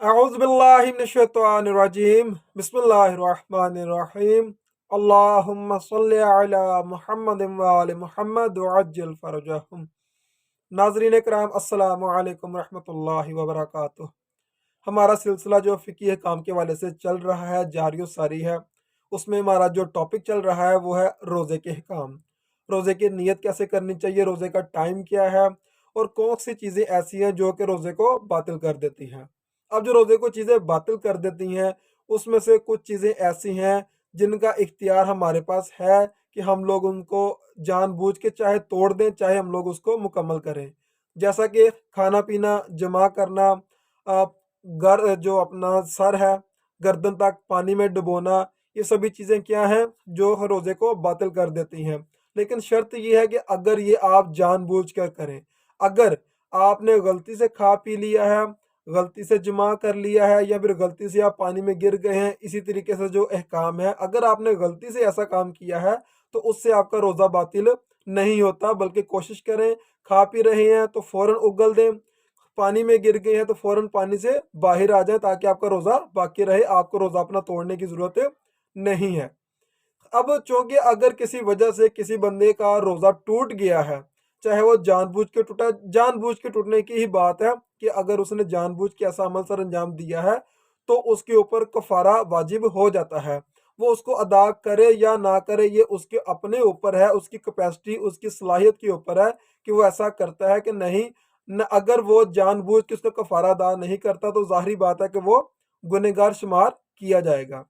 أعوذ بالله من الشيطان الرجيم بسم الله الرحمن الرحيم اللهم صل على محمد وآل محمد وعجل فرجهم۔ ناظرین کرام السلام علیکم ورحمۃ اللہ وبرکاتہ۔ ہمارا سلسلہ جو فقی احکام کے والے سے چل رہا ہے جاری و ساری ہے، اس میں ہمارا جو ٹاپک چل رہا ہے وہ ہے روزے کے احکام۔ روزے کی نیت کیسے کرنی چاہیے، روزے کا ٹائم کیا ہے، اور کون سی چیزیں ایسی ہیں جو کہ روزے کو باطل کر دیتی ہیں۔ اب جو روزے کو چیزیں باطل کر دیتی ہیں اس میں سے کچھ چیزیں ایسی ہیں جن کا اختیار ہمارے پاس ہے کہ ہم لوگ ان کو جان بوجھ کے چاہے توڑ دیں چاہے ہم لوگ اس کو مکمل کریں، جیسا کہ کھانا پینا، جمع کرنا، جو اپنا سر ہے گردن تک پانی میں ڈبونا، یہ سبھی چیزیں کیا ہیں جو روزے کو باطل کر دیتی ہیں۔ لیکن شرط یہ ہے کہ اگر یہ آپ جان بوجھ کر کریں، اگر آپ نے غلطی سے کھا پی لیا ہے، غلطی سے جمع کر لیا ہے، یا پھر غلطی سے آپ پانی میں گر گئے ہیں، اسی طریقے سے جو احکام ہے اگر آپ نے غلطی سے ایسا کام کیا ہے تو اس سے آپ کا روزہ باطل نہیں ہوتا، بلکہ کوشش کریں کھا پی رہے ہیں تو فوراً اگل دیں، پانی میں گر گئے ہیں تو فوراً پانی سے باہر آ جائیں تاکہ آپ کا روزہ باقی رہے، آپ کو روزہ اپنا توڑنے کی ضرورت نہیں ہے۔ اب چونکہ اگر کسی وجہ سے کسی بندے کا روزہ ٹوٹ گیا ہے، چاہے وہ جان بوجھ کے ٹوٹا، جان بوجھ کے ٹوٹنے کی ہی بات ہے کہ اگر اس نے جان بوجھ کے ایسا عمل سر انجام دیا ہے تو اس کے اوپر کفارہ واجب ہو جاتا ہے۔ وہ اس کو ادا کرے یا نہ کرے یہ اس کے اپنے اوپر ہے، اس کی کیپیسٹی، اس کی صلاحیت کے اوپر ہے کہ وہ ایسا کرتا ہے کہ نہیں۔ اگر وہ جان بوجھ کے اس کا کفارہ ادا نہیں کرتا تو ظاہری بات ہے کہ وہ گنہگار شمار کیا جائے گا۔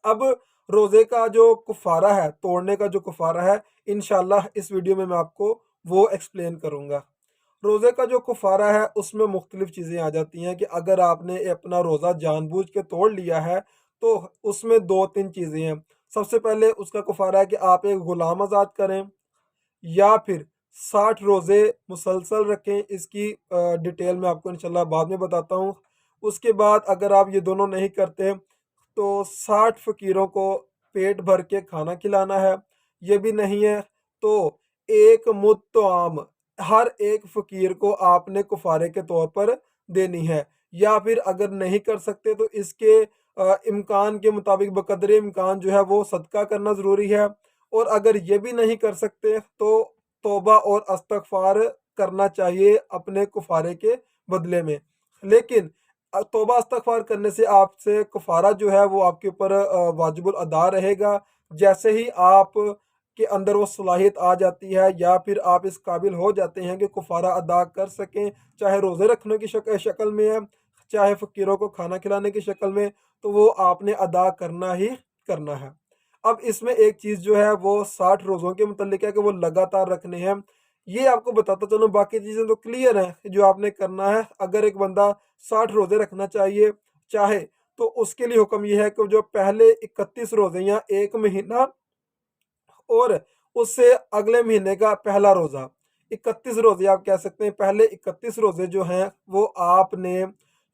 اب روزے کا جو کفارہ ہے، توڑنے کا جو کفارہ ہے، انشاءاللہ اس ویڈیو میں آپ کو وہ ایکسپلین کروں گا۔ روزے کا جو کفارہ ہے اس میں مختلف چیزیں آ جاتی ہیں کہ اگر آپ نے اپنا روزہ جان بوجھ کے توڑ لیا ہے تو اس میں دو تین چیزیں ہیں۔ سب سے پہلے اس کا کفارہ ہے کہ آپ ایک غلام آزاد کریں، یا پھر 60 روزے مسلسل رکھیں۔ اس کی ڈیٹیل میں آپ کو انشاءاللہ بعد میں بتاتا ہوں۔ اس کے بعد اگر آپ یہ دونوں نہیں کرتے تو 60 فقیروں کو پیٹ بھر کے کھانا کھلانا ہے۔ یہ بھی نہیں ہے تو ایک مد طعام ہر ایک فقیر کو آپ نے کفارے کے طور پر دینی ہے۔ یا پھر اگر نہیں کر سکتے تو اس کے امکان کے مطابق بقدر امکان جو ہے وہ صدقہ کرنا ضروری ہے۔ اور اگر یہ بھی نہیں کر سکتے تو توبہ اور استغفار کرنا چاہیے اپنے کفارے کے بدلے میں۔ لیکن توبہ استغفار کرنے سے آپ سے کفارہ جو ہے وہ آپ کے اوپر واجب الادا رہے گا۔ جیسے ہی آپ کے اندر وہ صلاحیت آ جاتی ہے یا پھر آپ اس قابل ہو جاتے ہیں کہ کفارہ ادا کر سکیں، چاہے روزے رکھنے کی شکل میں ہے، چاہے فقیروں کو کھانا کھلانے کی شکل میں، تو وہ آپ نے ادا کرنا ہی کرنا ہے۔ اب اس میں ایک چیز جو ہے وہ 60 روزوں کے متعلق ہے کہ وہ لگاتار رکھنے ہیں۔ یہ آپ کو بتاتا چلوں، باقی چیزیں تو کلیئر ہیں جو آپ نے کرنا ہے۔ اگر ایک بندہ 60 روزے رکھنا چاہے تو اس کے لیے حکم یہ ہے کہ جو پہلے 31 روزے یا ایک مہینہ اور اس سے اگلے مہینے کا پہلا روزہ، 31 روزے آپ کہہ سکتے ہیں، پہلے 31 روزے جو ہیں وہ آپ نے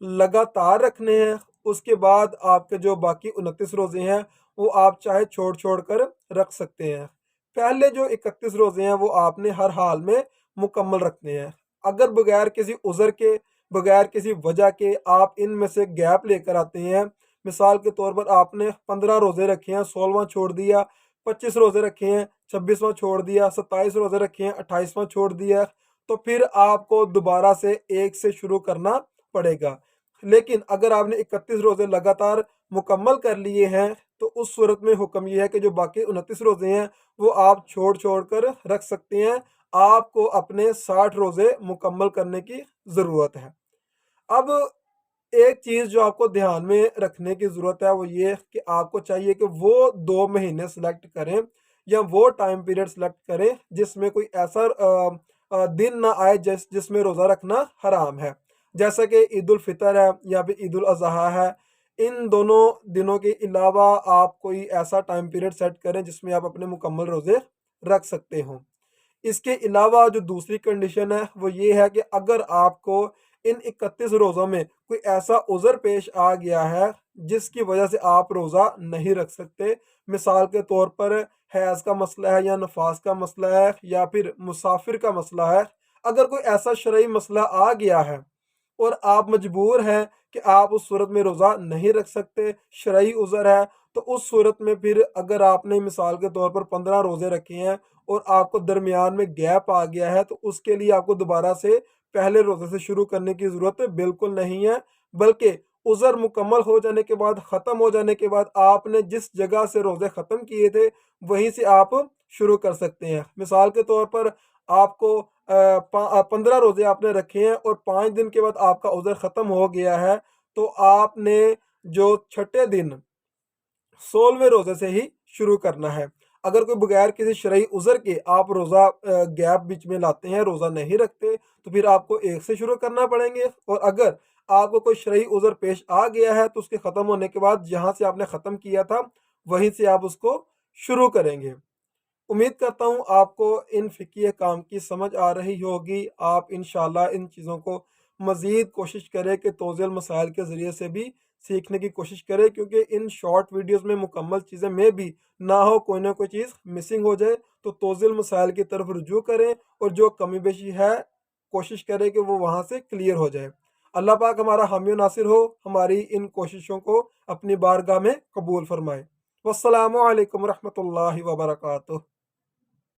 لگاتار رکھنے ہیں۔ اس کے بعد آپ کے جو باقی 29 روزے ہیں وہ آپ چاہے چھوڑ چھوڑ کر رکھ سکتے ہیں۔ پہلے جو 31 روزے ہیں وہ آپ نے ہر حال میں مکمل رکھنے ہیں۔ اگر بغیر کسی عذر کے، بغیر کسی وجہ کے آپ ان میں سے گیپ لے کر آتے ہیں، مثال کے طور پر آپ نے 15 روزے رکھے ہیں، 16واں چھوڑ دیا، 25 روزے رکھے ہیں، 26واں چھوڑ دیا، 27 روزے رکھے ہیں، 28واں چھوڑ دیا، تو پھر آپ کو دوبارہ سے ایک سے شروع کرنا پڑے گا۔ لیکن اگر آپ نے 31 روزے لگاتار مکمل کر لیے ہیں تو اس صورت میں حکم یہ ہے کہ جو باقی 29 روزے ہیں وہ آپ چھوڑ چھوڑ کر رکھ سکتے ہیں۔ آپ کو اپنے 60 روزے مکمل کرنے کی ضرورت ہے۔ اب ایک چیز جو آپ کو دھیان میں رکھنے کی ضرورت ہے وہ یہ کہ آپ کو چاہیے کہ وہ 2 مہینے سلیکٹ کریں یا وہ ٹائم پیریڈ سلیکٹ کریں جس میں کوئی ایسا دن نہ آئے جس میں روزہ رکھنا حرام ہے، جیسا کہ عید الفطر ہے یا پھر عید الاضحیٰ ہے۔ ان دونوں دنوں کے علاوہ آپ کوئی ایسا ٹائم پیریڈ سیٹ کریں جس میں آپ اپنے مکمل روزے رکھ سکتے ہوں۔ اس کے علاوہ جو دوسری کنڈیشن ہے وہ یہ ہے کہ اگر آپ کو ان 31 روزوں میں کوئی ایسا عذر پیش آ گیا ہے جس کی وجہ سے آپ روزہ نہیں رکھ سکتے، مثال کے طور پر حیض کا مسئلہ ہے یا نفاس کا مسئلہ ہے یا پھر مسافر کا مسئلہ ہے، اگر کوئی ایسا شرعی مسئلہ آ گیا ہے اور آپ مجبور ہیں کہ آپ اس صورت میں روزہ نہیں رکھ سکتے، شرعی عذر ہے، تو اس صورت میں پھر اگر آپ نے مثال کے طور پر 15 روزے رکھے ہیں اور آپ کو درمیان میں گیپ آ گیا ہے، تو اس کے لیے آپ کو دوبارہ سے پہلے روزے سے شروع کرنے کی ضرورت بالکل نہیں ہے، بلکہ عذر مکمل ہو جانے کے بعد، ختم ہو جانے کے بعد، آپ نے جس جگہ سے روزے ختم کیے تھے وہیں سے آپ شروع کر سکتے ہیں۔ مثال کے طور پر آپ کو 15 روزے آپ نے رکھے ہیں اور 5 دن کے بعد آپ کا عذر ختم ہو گیا ہے، تو آپ نے جو چھٹے دن 16ویں روزے سے ہی شروع کرنا ہے۔ اگر کوئی بغیر کسی شرعی عذر کے آپ روزہ گیپ بیچ میں لاتے ہیں، روزہ نہیں رکھتے، تو پھر آپ کو ایک سے شروع کرنا پڑیں گے، اور اگر آپ کو کوئی شرعی عذر پیش آ گیا ہے تو اس کے ختم ہونے کے بعد جہاں سے آپ نے ختم کیا تھا وہیں سے آپ اس کو شروع کریں گے۔ امید کرتا ہوں آپ کو ان فقہی احکام کی سمجھ آ رہی ہوگی۔ آپ انشاءاللہ ان چیزوں کو مزید کوشش کریں کہ توضیح المسائل کے ذریعے سے بھی سیکھنے کی کوشش کریں، کیونکہ ان شارٹ ویڈیوز میں مکمل چیزیں میں بھی نہ ہو، کوئی نہ کوئی چیز مسنگ ہو جائے، تو توضیح المسائل کی طرف رجوع کریں اور جو کمی بیشی ہے کوشش کریں کہ وہ وہاں سے کلیئر ہو جائے۔ اللہ پاک ہمارا حامی و ناصر ہو، ہماری ان کوششوں کو اپنی بارگاہ میں قبول فرمائے۔ والسلام علیکم ورحمۃ اللہ وبرکاتہ۔